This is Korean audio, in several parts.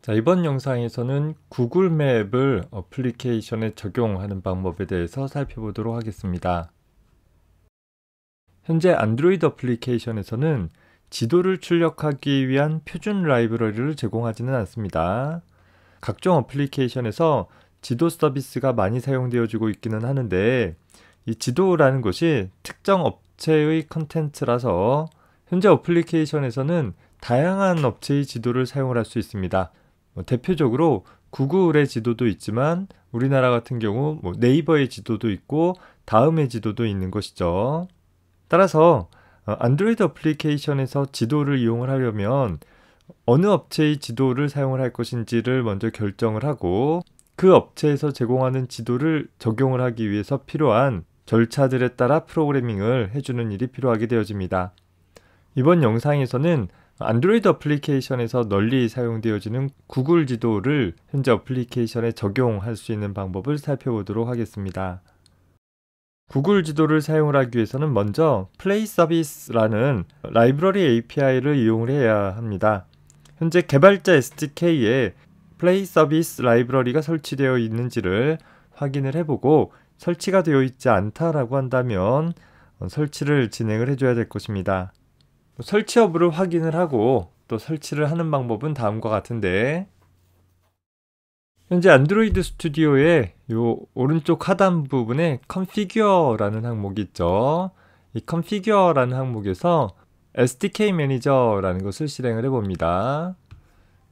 자, 이번 영상에서는 구글 맵을 어플리케이션에 적용하는 방법에 대해서 살펴보도록 하겠습니다. 현재 안드로이드 어플리케이션에서는 지도를 출력하기 위한 표준 라이브러리를 제공하지는 않습니다. 각종 어플리케이션에서 지도 서비스가 많이 사용되어지고 있기는 하는데, 이 지도라는 것이 특정 업체의 컨텐츠라서 현재 어플리케이션에서는 다양한 업체의 지도를 사용을 할 수 있습니다. 대표적으로 구글의 지도도 있지만 우리나라 같은 경우 네이버의 지도도 있고 다음의 지도도 있는 것이죠. 따라서 안드로이드 어플리케이션에서 지도를 이용을 하려면 어느 업체의 지도를 사용을 할 것인지를 먼저 결정을 하고, 그 업체에서 제공하는 지도를 적용을 하기 위해서 필요한 절차들에 따라 프로그래밍을 해주는 일이 필요하게 되어집니다. 이번 영상에서는 안드로이드 어플리케이션에서 널리 사용되어지는 구글 지도를 현재 어플리케이션에 적용할 수 있는 방법을 살펴보도록 하겠습니다. 구글 지도를 사용을 하기 위해서는 먼저 플레이 서비스라는 라이브러리 API를 이용을 해야 합니다. 현재 개발자 SDK에 플레이 서비스 라이브러리가 설치되어 있는지를 확인을 해보고, 설치가 되어 있지 않다라고 한다면 설치를 진행을 해줘야 될 것입니다. 설치 여부를 확인을 하고 또 설치를 하는 방법은 다음과 같은데, 현재 안드로이드 스튜디오의 요 오른쪽 하단 부분에 컨피규어라는 항목이 있죠. 이 컨피규어라는 항목에서 SDK 매니저라는 것을 실행을 해봅니다.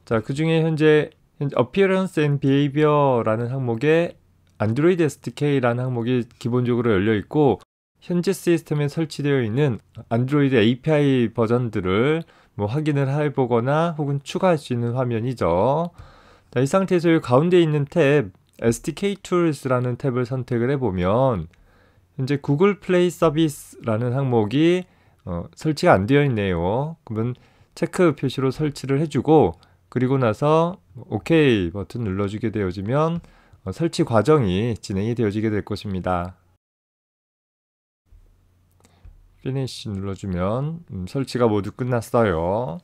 자, 그 중에 현재 Appearance and Behavior라는 항목에 안드로이드 SDK라는 항목이 기본적으로 열려 있고, 현재 시스템에 설치되어 있는 안드로이드 API 버전들을 확인을 해보거나 혹은 추가할 수 있는 화면이죠. 자, 이 상태에서 이 가운데 있는 탭 SDK Tools라는 탭을 선택을 해보면 현재 구글 플레이 서비스라는 항목이 설치가 안 되어 있네요. 그러면 체크 표시로 설치를 해주고, 그리고 나서 OK 버튼 눌러주게 되어지면 설치 과정이 진행이 되어지게 될 것입니다. 피니시 눌러주면 설치가 모두 끝났어요.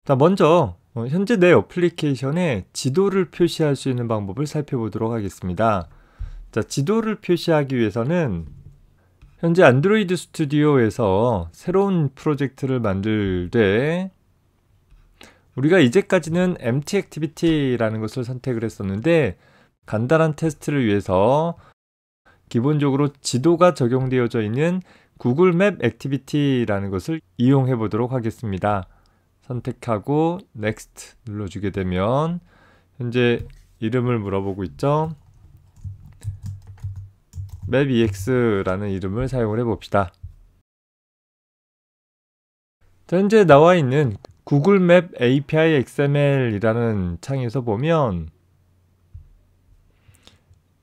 자, 먼저 현재 내 어플리케이션에 지도를 표시할 수 있는 방법을 살펴보도록 하겠습니다. 자, 지도를 표시하기 위해서는 현재 안드로이드 스튜디오에서 새로운 프로젝트를 만들 때 우리가 이제까지는 empty activity라는 것을 선택을 했었는데, 간단한 테스트를 위해서 기본적으로 지도가 적용되어져 있는 구글 맵 액티비티라는 것을 이용해 보도록 하겠습니다. 선택하고 Next 눌러주게 되면 현재 이름을 물어보고 있죠. mapex라는 이름을 사용을 해봅시다. 현재 나와 있는 구글 맵 API XML이라는 창에서 보면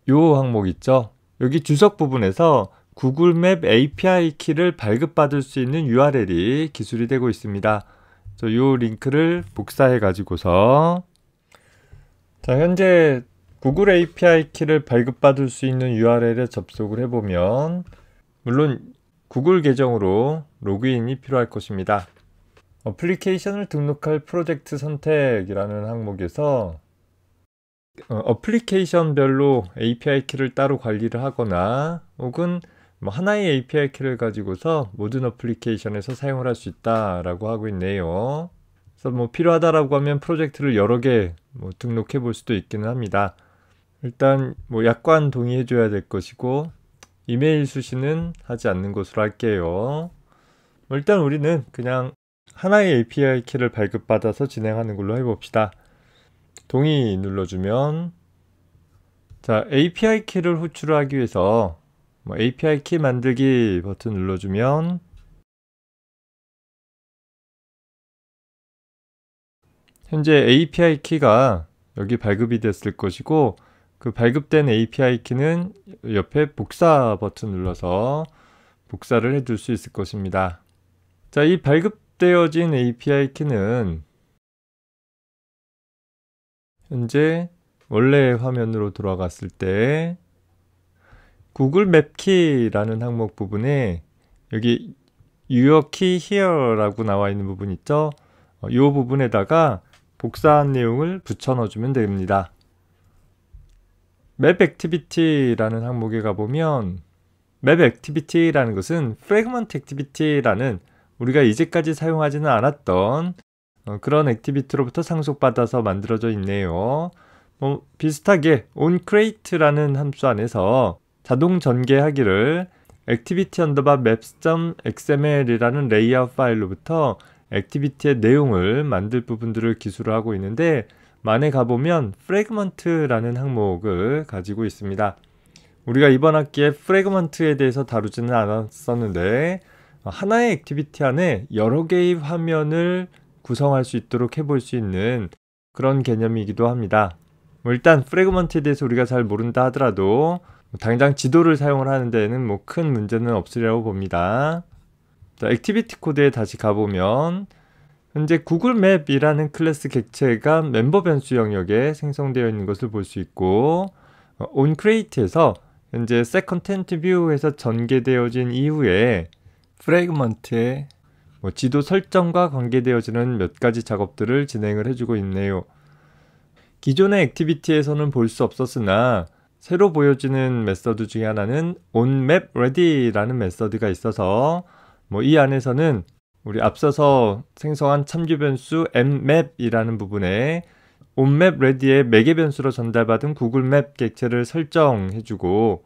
이 항목 있죠. 여기 주석 부분에서 구글 맵 API 키를 발급받을 수 있는 URL이 기술이 되고 있습니다. 이 링크를 복사해 가지고서, 자, 현재 구글 API 키를 발급받을 수 있는 URL에 접속을 해보면 물론 구글 계정으로 로그인이 필요할 것입니다. 어플리케이션을 등록할 프로젝트 선택이라는 항목에서 어플리케이션별로 API 키를 따로 관리를 하거나 혹은 하나의 API 키를 가지고서 모든 어플리케이션에서 사용을 할 수 있다라고 하고 있네요. 그래서 필요하다라고 하면 프로젝트를 여러 개 등록해 볼 수도 있기는 합니다. 일단 약관 동의해 줘야 될 것이고, 이메일 수신은 하지 않는 것으로 할게요. 일단 우리는 그냥 하나의 API 키를 발급받아서 진행하는 걸로 해봅시다. 동의 눌러주면, 자, API 키를 호출하기 위해서 API 키 만들기 버튼 눌러주면 현재 API 키가 여기 발급이 됐을 것이고, 그 발급된 API 키는 옆에 복사 버튼 눌러서 복사를 해줄 수 있을 것입니다. 자, 이 발급되어진 API 키는 현재 원래 화면으로 돌아갔을 때 구글 맵 키라는 항목 부분에 여기 Your Key Here라고 나와 있는 부분 있죠? 이 부분에다가 복사한 내용을 붙여 넣어주면 됩니다. 맵 액티비티라는 항목에 가보면 맵 액티비티라는 것은 프래그먼트 액티비티라는 우리가 이제까지 사용하지는 않았던 그런 액티비티로부터 상속받아서 만들어져 있네요. 비슷하게 onCreate라는 함수 안에서 자동 전개하기를 activity_maps.xml이라는 레이아웃 파일로부터 액티비티의 내용을 만들 부분들을 기술을 하고 있는데 만에 가보면 fragment라는 항목을 가지고 있습니다. 우리가 이번 학기에 fragment에 대해서 다루지는 않았었는데 하나의 액티비티 안에 여러 개의 화면을 구성할 수 있도록 해볼 수 있는 그런 개념이기도 합니다. 일단 프래그먼트에 대해서 우리가 잘 모른다 하더라도 당장 지도를 사용을 하는 데에는 큰 문제는 없으리라고 봅니다. 자, 액티비티 코드에 다시 가보면 현재 구글 맵이라는 클래스 객체가 멤버 변수 영역에 생성되어 있는 것을 볼 수 있고 onCreate에서 현재 setContentView에서 전개되어진 이후에 프래그먼트에 지도 설정과 관계되어지는 몇 가지 작업들을 진행을 해주고 있네요. 기존의 액티비티에서는 볼 수 없었으나 새로 보여지는 메서드 중에 하나는 onMapReady라는 메서드가 있어서 이 안에서는 우리 앞서서 생성한 참조 변수 mmap이라는 부분에 onMapReady의 매개 변수로 전달받은 구글 맵 객체를 설정해주고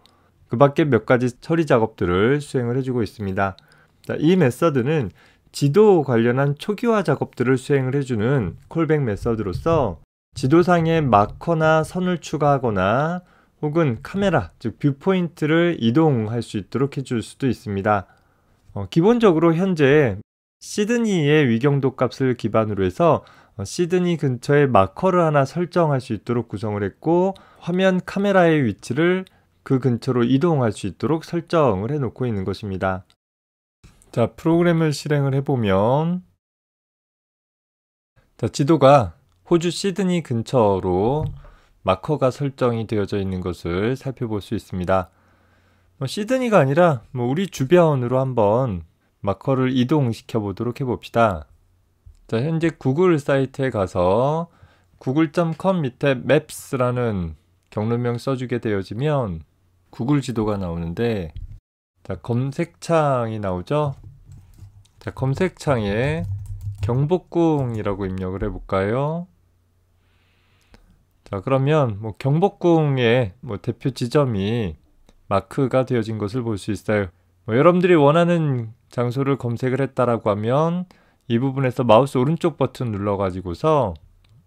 그 밖에 몇 가지 처리 작업들을 수행을 해주고 있습니다. 자, 이 메서드는 지도 관련한 초기화 작업들을 수행을 해주는 콜백 메서드로서 지도상에 마커나 선을 추가하거나 혹은 카메라, 즉 뷰포인트를 이동할 수 있도록 해줄 수도 있습니다. 기본적으로 현재 시드니의 위경도 값을 기반으로 해서 시드니 근처에 마커를 하나 설정할 수 있도록 구성을 했고 화면 카메라의 위치를 그 근처로 이동할 수 있도록 설정을 해놓고 있는 것입니다. 자, 프로그램을 실행을 해보면 자, 지도가 호주 시드니 근처로 마커가 설정이 되어져 있는 것을 살펴볼 수 있습니다. 시드니가 아니라 우리 주변으로 한번 마커를 이동시켜 보도록 해봅시다. 자, 현재 구글 사이트에 가서 google.com 밑에 maps라는 경로명 써주게 되어지면 구글 지도가 나오는데 자, 검색창이 나오죠. 자, 검색창에 경복궁이라고 입력을 해볼까요? 자, 그러면 경복궁의 대표 지점이 마크가 되어진 것을 볼 수 있어요. 여러분들이 원하는 장소를 검색을 했다라고 하면 이 부분에서 마우스 오른쪽 버튼 눌러가지고서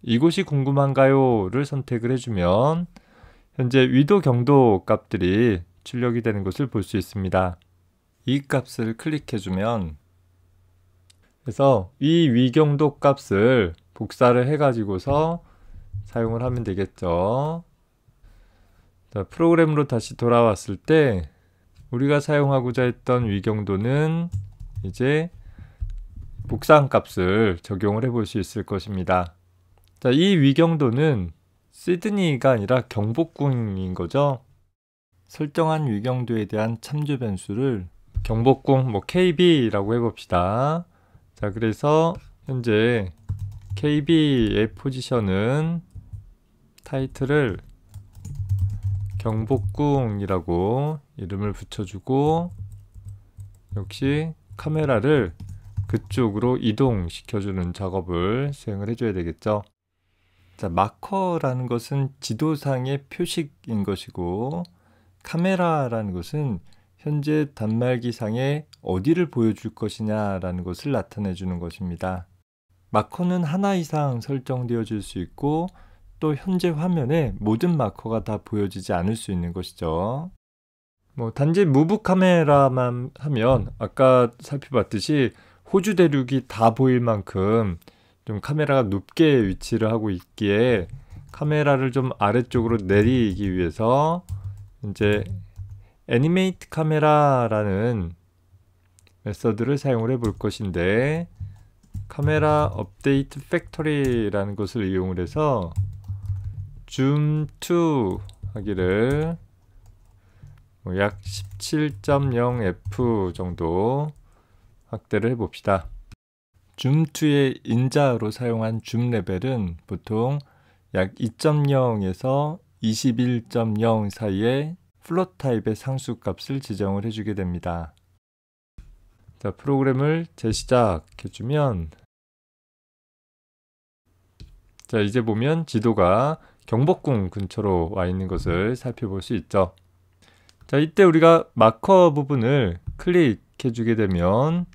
이곳이 궁금한가요를 선택을 해주면 현재 위도 경도 값들이 출력이 되는 것을 볼 수 있습니다. 이 값을 클릭해주면 그래서 이 위경도 값을 복사를 해가지고서 사용을 하면 되겠죠. 자, 프로그램으로 다시 돌아왔을 때 우리가 사용하고자 했던 위경도는 이제 복사한 값을 적용을 해볼 수 있을 것입니다. 자, 이 위경도는 시드니가 아니라 경복궁인 거죠. 설정한 위경도에 대한 참조 변수를 경복궁 KB라고 해봅시다. 자, 그래서 현재 KB의 포지션은 타이틀을 경복궁이라고 이름을 붙여주고 역시 카메라를 그쪽으로 이동시켜주는 작업을 수행을 해줘야 되겠죠. 자, 마커라는 것은 지도상의 표식인 것이고 카메라라는 것은 현재 단말기상에 어디를 보여줄 것이냐라는 것을 나타내 주는 것입니다. 마커는 하나 이상 설정되어질 수 있고 또 현재 화면에 모든 마커가 다 보여지지 않을 수 있는 것이죠. 단지 무브 카메라만 하면 아까 살펴봤듯이 호주 대륙이 다 보일 만큼 좀 카메라가 높게 위치를 하고 있기에 카메라를 좀 아래쪽으로 내리기 위해서 이제 애니메이트 카메라라는 메서드를 사용을 해볼 것인데 카메라 업데이트 팩토리라는 것을 이용을 해서 줌 to 하기를 약 17.0f 정도 확대를 해봅시다. 줌2의 인자로 사용한 줌 레벨은 보통 약 2.0에서 21.0 사이의 플롯 타입의 상수 값을 지정을 해주게 됩니다. 자, 프로그램을 재시작해주면 자, 이제 보면 지도가 경복궁 근처로 와 있는 것을 살펴볼 수 있죠. 자, 이때 우리가 마커 부분을 클릭해 주게 되면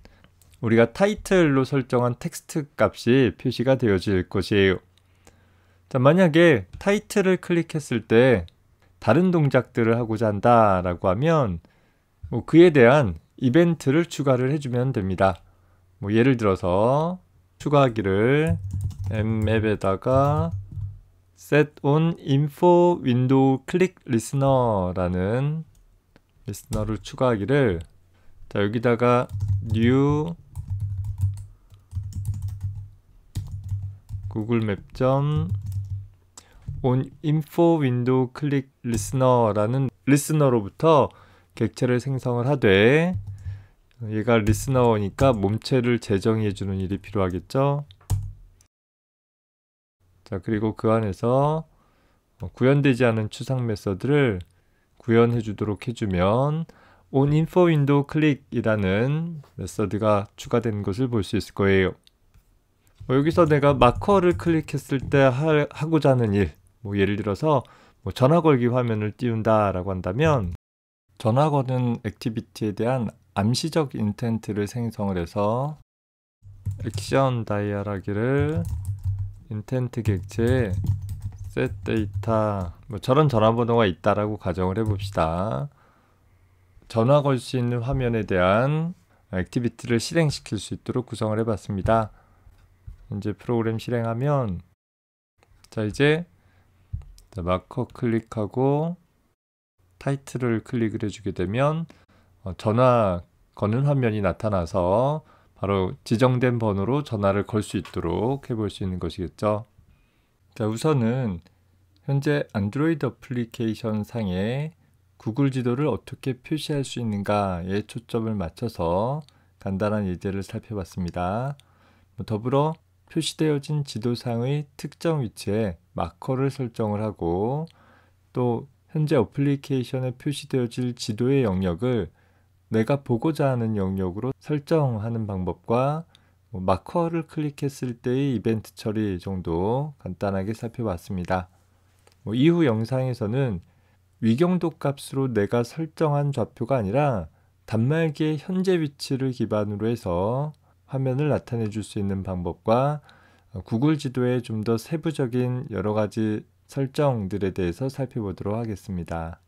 우리가 타이틀로 설정한 텍스트 값이 표시가 되어질 것이에요. 자, 만약에 타이틀을 클릭했을 때 다른 동작들을 하고자 한다라고 하면 그에 대한 이벤트를 추가를 해주면 됩니다. 예를 들어서 추가하기를 mmap에다가 set on info window click listener라는 리스너를 추가하기를 자, 여기다가 new 구글맵 on info window click listener라는 리스너로부터 객체를 생성을 하되 얘가 리스너니까 몸체를 재정의해 주는 일이 필요하겠죠. 자, 그리고 그 안에서 구현되지 않은 추상 메서드를 구현해 주도록 해주면 on info window click 이라는 메서드가 추가된 것을 볼 수 있을 거예요. 여기서 내가 마커를 클릭했을 때 하고자 하는 일, 예를 들어서 전화 걸기 화면을 띄운다 라고 한다면 전화 거는 액티비티에 대한 암시적 인텐트를 생성을 해서 액션 다이얼하기를 인텐트 객체에 set 데이터 저런 전화번호가 있다라고 가정을 해봅시다. 전화 걸 수 있는 화면에 대한 액티비티를 실행시킬 수 있도록 구성을 해봤습니다. 이제 프로그램 실행하면 자, 이제 마커 클릭하고 타이틀을 클릭을 해주게 되면 전화 거는 화면이 나타나서 바로 지정된 번호로 전화를 걸 수 있도록 해볼 수 있는 것이겠죠. 자, 우선은 현재 안드로이드 어플리케이션 상에 구글 지도를 어떻게 표시할 수 있는가에 초점을 맞춰서 간단한 예제를 살펴봤습니다. 더불어 표시되어진 지도상의 특정 위치에 마커를 설정을 하고 또 현재 어플리케이션에 표시되어질 지도의 영역을 내가 보고자 하는 영역으로 설정하는 방법과 마커를 클릭했을 때의 이벤트 처리 정도 간단하게 살펴봤습니다. 이후 영상에서는 위경도 값으로 내가 설정한 좌표가 아니라 단말기의 현재 위치를 기반으로 해서 화면을 나타내 줄 수 있는 방법과 구글 지도의 좀 더 세부적인 여러 가지 설정들에 대해서 살펴보도록 하겠습니다.